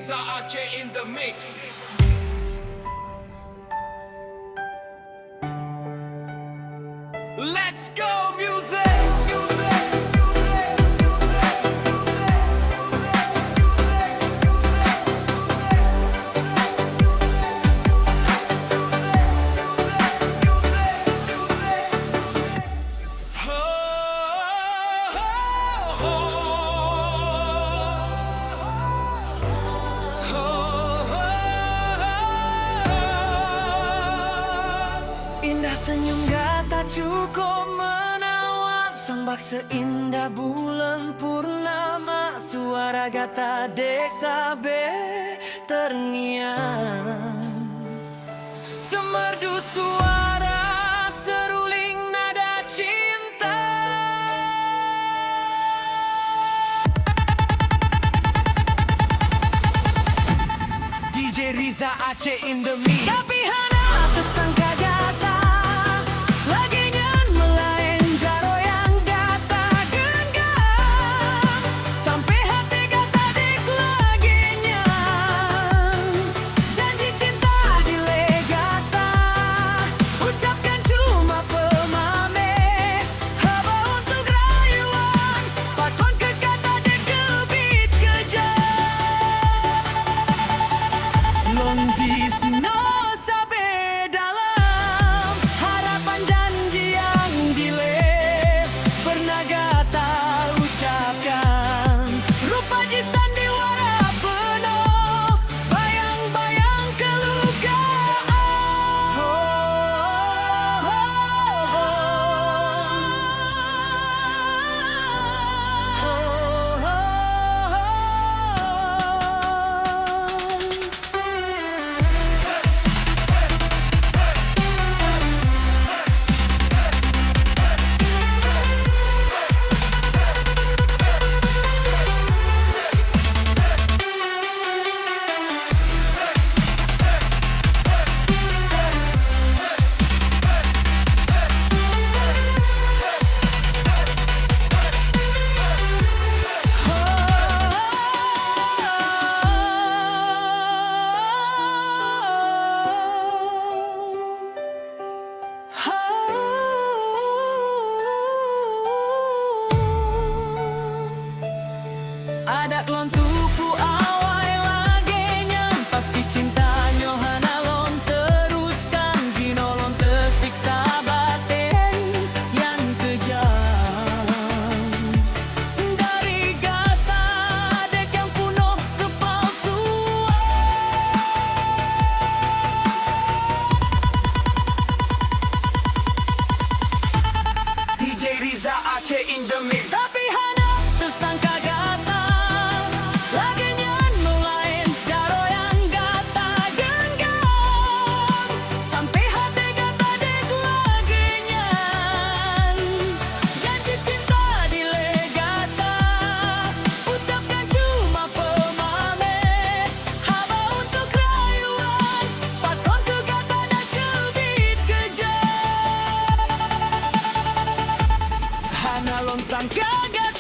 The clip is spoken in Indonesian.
Riza Aceh in the mix. Let's go music. Indah senyum gak tak cukup menawar, sambak seindah bulan purnama, suara gata deksa be terngiang, semerdu suara seruling nada cinta. DJ Riza Aceh in the mix. Tapi hana tersangka gata lagi nyan melain jaro yang gata genggam, sampai hati gata dik lagi nyan janji cinta dilegata, ucapkan cuma pemame haba untuk rayuan, pakon ke kata dik kebit kejar long di sino. Ada lon tuku awai lagi nyam, pasti cintanya hana lon teruskan, gino lon tersiksa batin yang kejam. Dari gata dek yang penuh kepalsuan, DJ Riza Aceh in the mix. tapi hana tersangka gata lagi nyan melain jaro yang gata genggam, sampai hati gata dik lagi nyan janji cinta dilegata, ucapkan cuma pemame haba untuk rayuan, pakon ke gata dak kebit kejar hana lon sangka gata